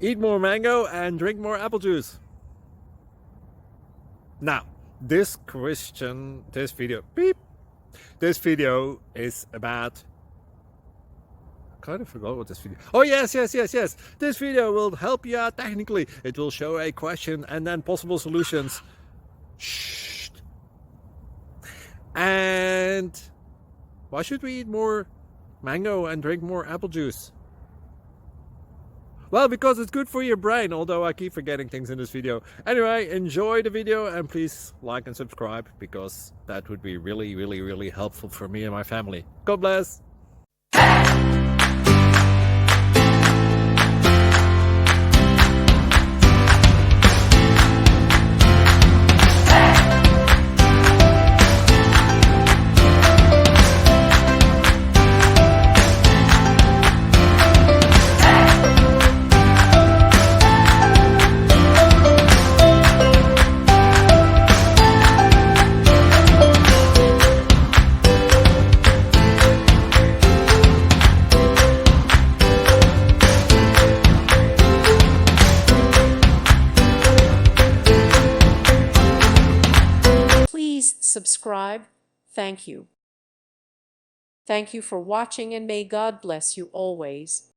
Eat more mango and drink more apple juice. Now, this video is about, I kind of forgot what this video. Oh, yes. This video will help you out technically. It will show a question and then possible solutions. Shh. And why should we eat more mango and drink more apple juice? Well, because it's good for your brain, although I keep forgetting things in this video. Anyway, enjoy the video and please like and subscribe, because that would be really helpful for me and my family. God bless! Please subscribe. Thank you. Thank you for watching, and may God bless you always.